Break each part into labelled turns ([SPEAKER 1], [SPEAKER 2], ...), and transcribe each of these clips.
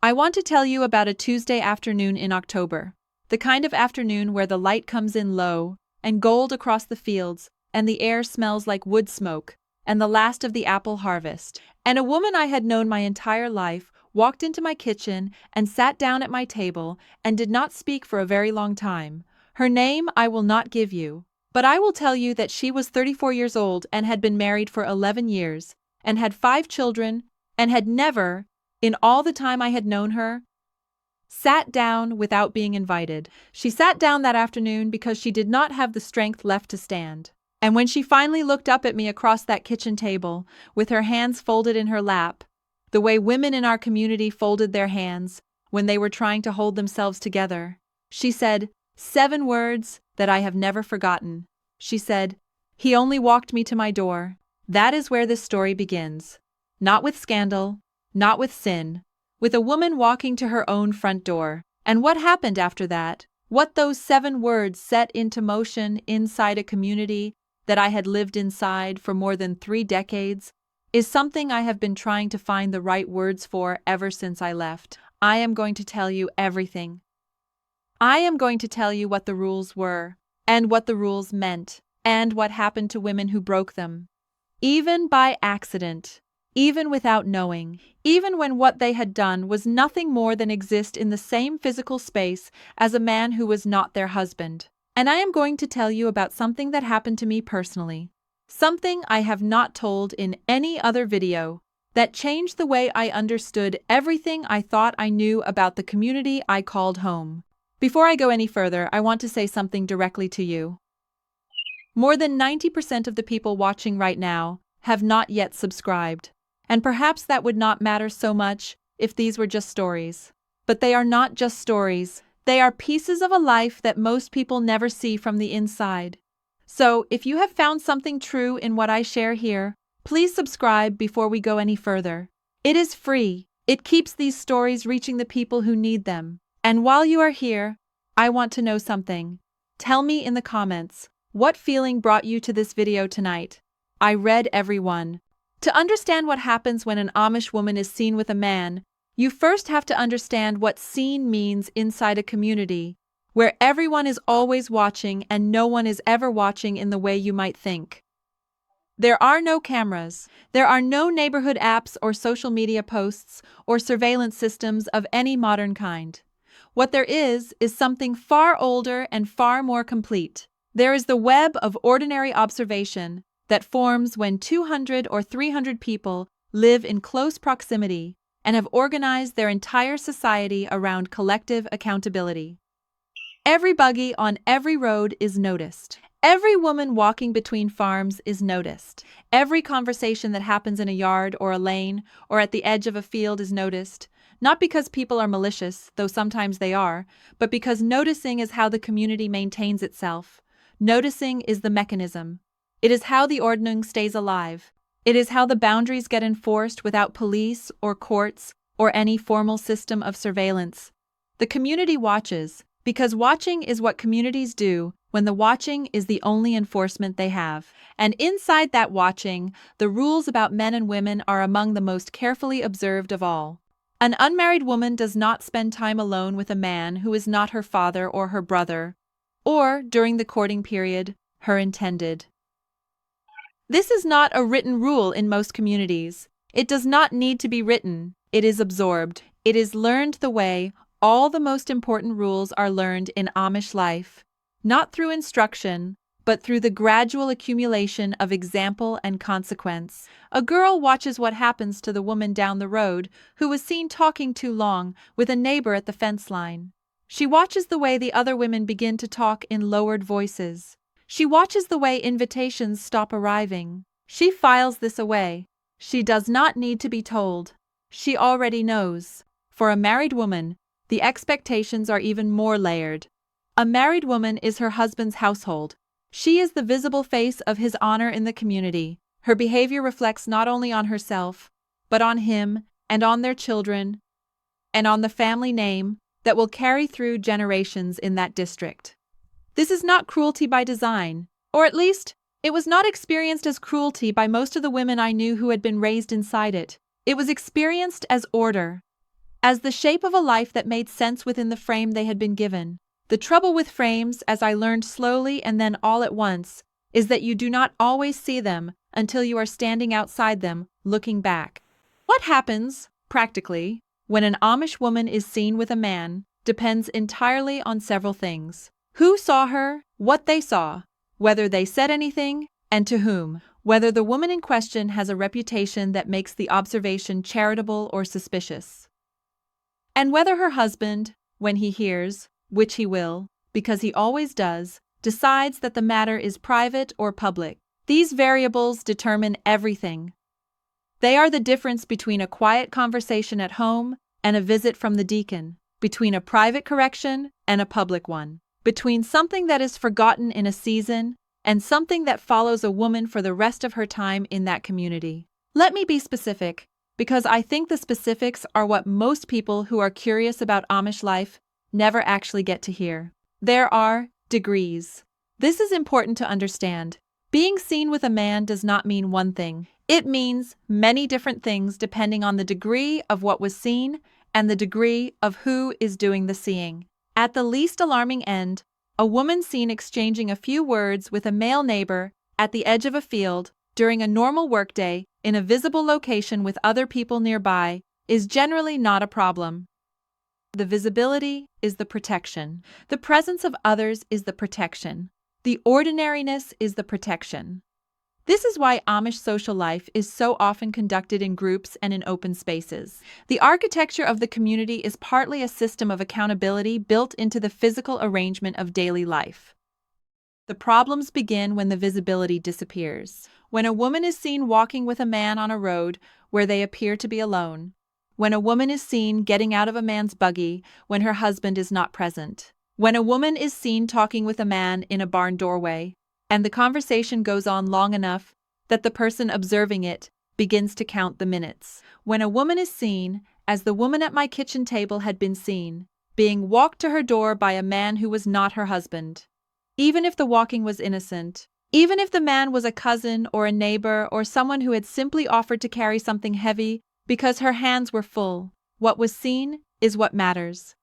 [SPEAKER 1] I want to tell you about a Tuesday afternoon in October. The kind of afternoon where the light comes in low and gold across the fields, and the air smells like wood smoke, and the last of the apple harvest. And a woman I had known my entire life walked into my kitchen and sat down at my table and did not speak for a very long time. Her name I will not give you, but I will tell you that she was 34 years old and had been married for 11 years, and had 5 children, and had never, in all the time I had known her, sat down without being invited. She sat down that afternoon because she did not have the strength left to stand. And when she finally looked up at me across that kitchen table, with her hands folded in her lap, the way women in our community folded their hands when they were trying to hold themselves together, she said 7 words that I have never forgotten. She said, "He only walked me to my door." That is where this story begins. Not with scandal, not with sin, with a woman walking to her own front door. And what happened after that, what those 7 words set into motion inside a community that I had lived inside for more than 3 decades, is something I have been trying to find the right words for ever since I left. I am going to tell you everything. I am going to tell you what the rules were, and what the rules meant, and what happened to women who broke them. Even by accident, even without knowing, even when what they had done was nothing more than exist in the same physical space as a man who was not their husband. And I am going to tell you about something that happened to me personally, something I have not told in any other video, that changed the way I understood everything I thought I knew about the community I called home. Before I go any further, I want to say something directly to you. More than 90% of the people watching right now have not yet subscribed. And perhaps that would not matter so much if these were just stories. But they are not just stories. They are pieces of a life that most people never see from the inside. So, if you have found something true in what I share here, please subscribe before we go any further. It is free. It keeps these stories reaching the people who need them. And while you are here, I want to know something. Tell me in the comments, what feeling brought you to this video tonight? I read every one. To understand what happens when an Amish woman is seen with a man, you first have to understand what seen means inside a community, where everyone is always watching and no one is ever watching in the way you might think. There are no cameras. There are no neighborhood apps or social media posts or surveillance systems of any modern kind. What there is something far older and far more complete. There is the web of ordinary observation that forms when 200 or 300 people live in close proximity and have organized their entire society around collective accountability. Every buggy on every road is noticed. Every woman walking between farms is noticed. Every conversation that happens in a yard or a lane or at the edge of a field is noticed, not because people are malicious, though sometimes they are, but because noticing is how the community maintains itself. Noticing is the mechanism. It is how the ordning stays alive. It is how the boundaries get enforced without police or courts or any formal system of surveillance. The community watches, because watching is what communities do when the watching is the only enforcement they have. And inside that watching, the rules about men and women are among the most carefully observed of all. An unmarried woman does not spend time alone with a man who is not her father or her brother, or, during the courting period, her intended. This is not a written rule in most communities. It does not need to be written. It is absorbed. It is learned the way all the most important rules are learned in Amish life, not through instruction, but through the gradual accumulation of example and consequence. A girl watches what happens to the woman down the road who was seen talking too long with a neighbor at the fence line. She watches the way the other women begin to talk in lowered voices. She watches the way invitations stop arriving. She files this away. She does not need to be told. She already knows. For a married woman, the expectations are even more layered. A married woman is her husband's household. She is the visible face of his honor in the community. Her behavior reflects not only on herself, but on him and on their children, and on the family name that will carry through generations in that district. This is not cruelty by design, or at least, it was not experienced as cruelty by most of the women I knew who had been raised inside it. It was experienced as order. as the shape of a life that made sense within the frame they had been given. The trouble with frames, as I learned slowly and then all at once, is that you do not always see them until you are standing outside them, looking back. What happens, practically, when an Amish woman is seen with a man depends entirely on several things. Who saw her, what they saw, whether they said anything, and to whom, whether the woman in question has a reputation that makes the observation charitable or suspicious, and whether her husband, when he hears, which he will, because he always does, decides that the matter is private or public. These variables determine everything. They are the difference between a quiet conversation at home and a visit from the deacon, between a private correction and a public one, between something that is forgotten in a season and something that follows a woman for the rest of her time in that community. Let me be specific, because I think the specifics are what most people who are curious about Amish life never actually get to hear. There are degrees. This is important to understand. Being seen with a man does not mean one thing. It means many different things depending on the degree of what was seen and the degree of who is doing the seeing. At the least alarming end, a woman seen exchanging a few words with a male neighbor at the edge of a field during a normal workday in a visible location with other people nearby is generally not a problem. The visibility is the protection. The presence of others is the protection. The ordinariness is the protection. This is why Amish social life is so often conducted in groups and in open spaces. The architecture of the community is partly a system of accountability built into the physical arrangement of daily life. The problems begin when the visibility disappears. When a woman is seen walking with a man on a road where they appear to be alone. When a woman is seen getting out of a man's buggy when her husband is not present. When a woman is seen talking with a man in a barn doorway, and the conversation goes on long enough that the person observing it begins to count the minutes. When a woman is seen, as the woman at my kitchen table had been seen, being walked to her door by a man who was not her husband. Even if the walking was innocent, even if the man was a cousin or a neighbor or someone who had simply offered to carry something heavy because her hands were full, what was seen is what matters.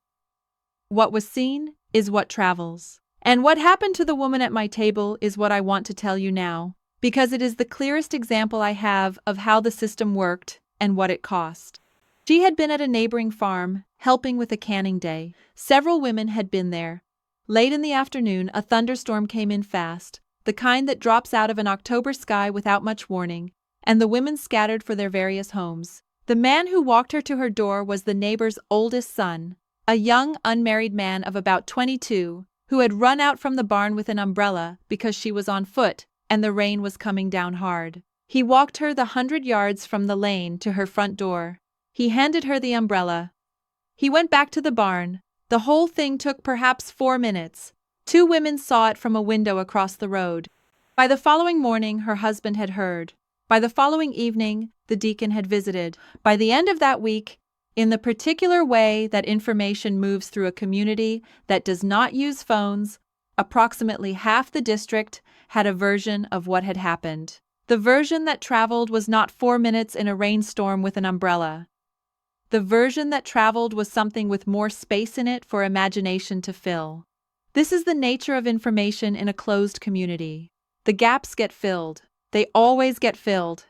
[SPEAKER 1] What was seen is what travels. And what happened to the woman at my table is what I want to tell you now, because it is the clearest example I have of how the system worked and what it cost. She had been at a neighboring farm, helping with a canning day. Several women had been there. Late in the afternoon, a thunderstorm came in fast, the kind that drops out of an October sky without much warning, and the women scattered for their various homes. The man who walked her to her door was the neighbor's oldest son, a young, unmarried man of about 22, who had run out from the barn with an umbrella because she was on foot and the rain was coming down hard. He walked her the 100 yards from the lane to her front door. He handed her the umbrella. He went back to the barn. The whole thing took perhaps 4 minutes. 2 women saw it from a window across the road. By the following morning, her husband had heard. By the following evening, the deacon had visited. By the end of that week, in the particular way that information moves through a community that does not use phones, approximately half the district had a version of what had happened. The version that traveled was not 4 minutes in a rainstorm with an umbrella. The version that traveled was something with more space in it for imagination to fill. This is the nature of information in a closed community. The gaps get filled. They always get filled.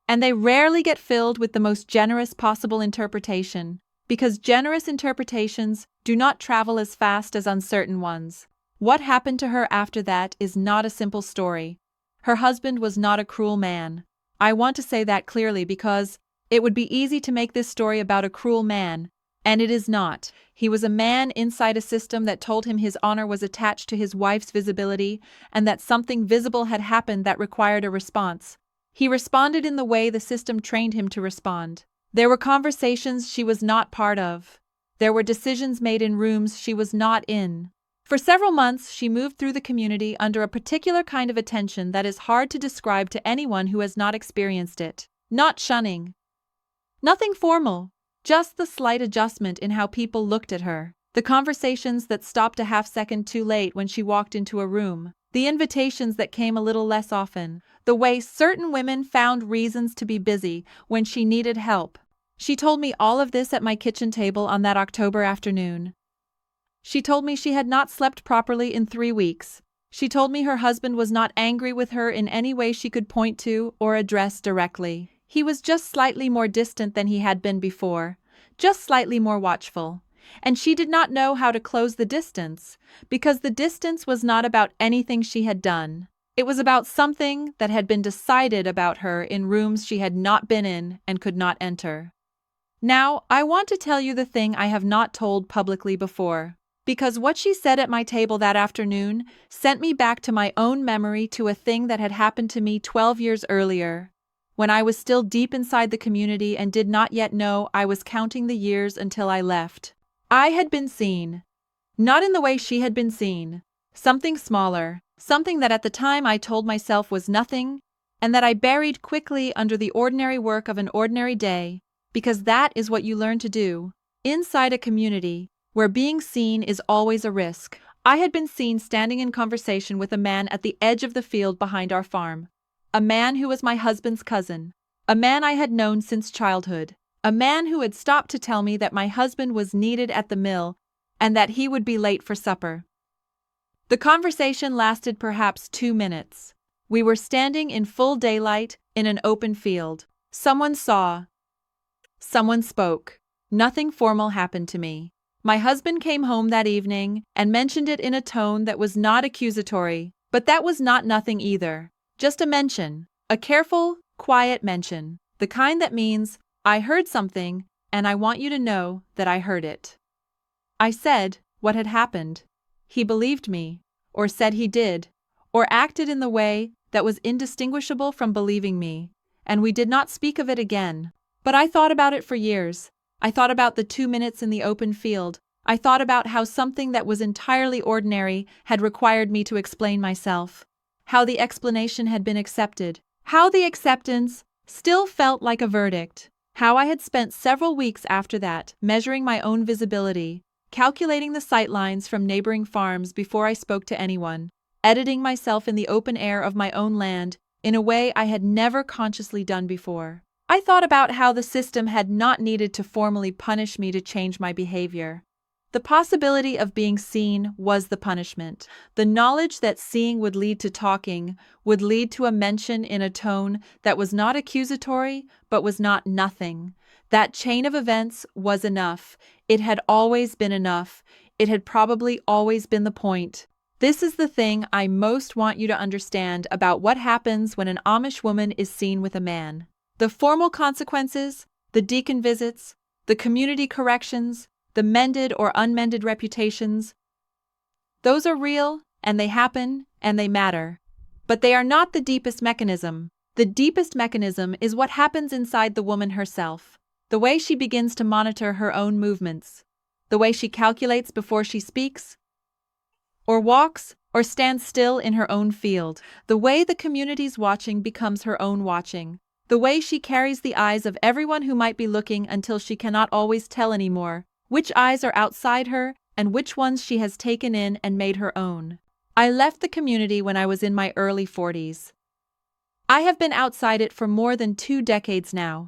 [SPEAKER 1] And they rarely get filled with the most generous possible interpretation, because generous interpretations do not travel as fast as uncertain ones. What happened to her after that is not a simple story. Her husband was not a cruel man. I want to say that clearly because it would be easy to make this story about a cruel man, and it is not. He was a man inside a system that told him his honor was attached to his wife's visibility and that something visible had happened that required a response. He responded in the way the system trained him to respond. There were conversations she was not part of. There were decisions made in rooms she was not in. For several months, she moved through the community under a particular kind of attention that is hard to describe to anyone who has not experienced it. Not shunning. Nothing formal. Just the slight adjustment in how people looked at her. The conversations that stopped a half-second too late when she walked into a room. The invitations that came a little less often. The way certain women found reasons to be busy when she needed help. She told me all of this at my kitchen table on that October afternoon. She told me she had not slept properly in 3 weeks. She told me her husband was not angry with her in any way she could point to or address directly. He was just slightly more distant than he had been before, just slightly more watchful. And she did not know how to close the distance, because the distance was not about anything she had done. It was about something that had been decided about her in rooms she had not been in and could not enter. Now, I want to tell you the thing I have not told publicly before, because what she said at my table that afternoon sent me back to my own memory to a thing that had happened to me 12 years earlier, when I was still deep inside the community and did not yet know I was counting the years until I left. I had been seen. Not in the way she had been seen. Something smaller, something that at the time I told myself was nothing, and that I buried quickly under the ordinary work of an ordinary day, because that is what you learn to do, inside a community, where being seen is always a risk. I had been seen standing in conversation with a man at the edge of the field behind our farm. A man who was my husband's cousin. A man I had known since childhood. A man who had stopped to tell me that my husband was needed at the mill and that he would be late for supper. The conversation lasted perhaps 2 minutes. We were standing in full daylight in an open field. Someone saw. Someone spoke. Nothing formal happened to me. My husband came home that evening and mentioned it in a tone that was not accusatory, but that was not nothing either. Just a mention, a careful, quiet mention, the kind that means, I heard something, and I want you to know that I heard it. I said what had happened. He believed me, or said he did, or acted in the way that was indistinguishable from believing me, and we did not speak of it again. But I thought about it for years. I thought about the 2 minutes in the open field. I thought about how something that was entirely ordinary had required me to explain myself. How the explanation had been accepted. How the acceptance still felt like a verdict. How I had spent several weeks after that measuring my own visibility, calculating the sight lines from neighboring farms before I spoke to anyone, editing myself in the open air of my own land in a way I had never consciously done before. I thought about how the system had not needed to formally punish me to change my behavior. The possibility of being seen was the punishment. The knowledge that seeing would lead to talking would lead to a mention in a tone that was not accusatory but was not nothing. That chain of events was enough. It had always been enough. It had probably always been the point. This is the thing I most want you to understand about what happens when an Amish woman is seen with a man. The formal consequences, the deacon visits, the community corrections, the mended or unmended reputations, those are real, and they happen, and they matter. But they are not the deepest mechanism. The deepest mechanism is what happens inside the woman herself, the way she begins to monitor her own movements, the way she calculates before she speaks, or walks, or stands still in her own field, the way the community's watching becomes her own watching, the way she carries the eyes of everyone who might be looking until she cannot always tell anymore which eyes are outside her and which ones she has taken in and made her own. I left the community when I was in my early 40s. I have been outside it for more than 2 decades now.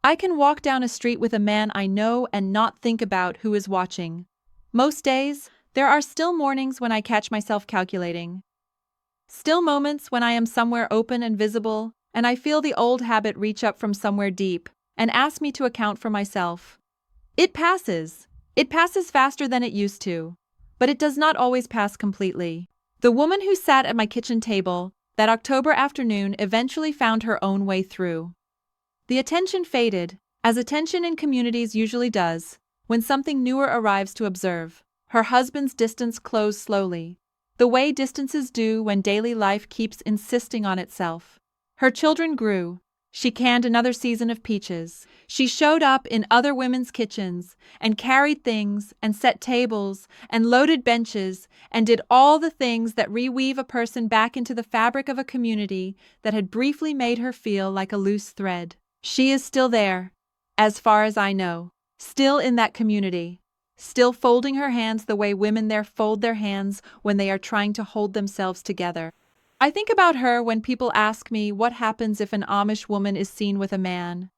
[SPEAKER 1] I can walk down a street with a man I know and not think about who is watching. Most days, there are still mornings when I catch myself calculating. Still moments when I am somewhere open and visible, and I feel the old habit reach up from somewhere deep and ask me to account for myself. It passes. It passes faster than it used to, but it does not always pass completely. The woman who sat at my kitchen table that October afternoon eventually found her own way through. The attention faded, as attention in communities usually does, when something newer arrives to observe. Her husband's distance closed slowly, the way distances do when daily life keeps insisting on itself. Her children grew. She canned another season of peaches. She showed up in other women's kitchens and carried things and set tables and loaded benches and did all the things that reweave a person back into the fabric of a community that had briefly made her feel like a loose thread. She is still there, as far as I know, still in that community, still folding her hands the way women there fold their hands when they are trying to hold themselves together. I think about her when people ask me what happens if an Amish woman is seen with a man.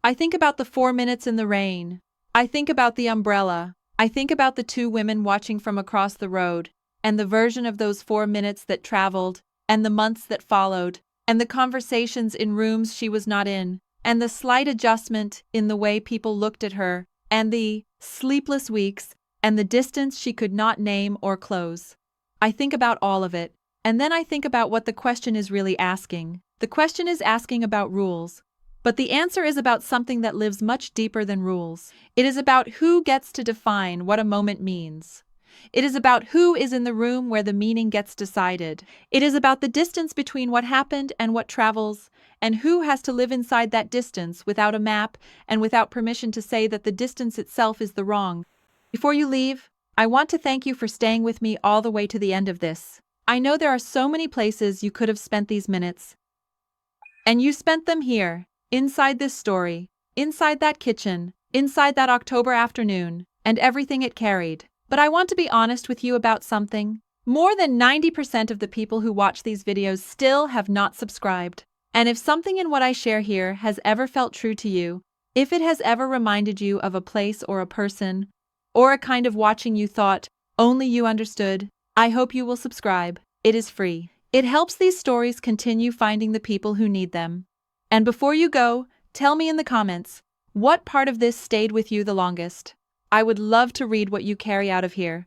[SPEAKER 1] I think about the 4 minutes in the rain. I think about the umbrella. I think about the two women watching from across the road, and the version of those 4 minutes that traveled, and the months that followed, and the conversations in rooms she was not in, and the slight adjustment in the way people looked at her, and the sleepless weeks, and the distance she could not name or close. I think about all of it, and then I think about what the question is really asking. The question is asking about rules. But the answer is about something that lives much deeper than rules. It is about who gets to define what a moment means. It is about who is in the room where the meaning gets decided. It is about the distance between what happened and what travels, and who has to live inside that distance without a map and without permission to say that the distance itself is the wrong. Before you leave, I want to thank you for staying with me all the way to the end of this. I know there are so many places you could have spent these minutes, and you spent them here. Inside this story, inside that kitchen, inside that October afternoon, and everything it carried. But I want to be honest with you about something. More than 90% of the people who watch these videos still have not subscribed. And if something in what I share here has ever felt true to you, if it has ever reminded you of a place or a person, or a kind of watching you thought only you understood, I hope you will subscribe. It is free. It helps these stories continue finding the people who need them. And before you go, tell me in the comments, what part of this stayed with you the longest? I would love to read what you carry out of here.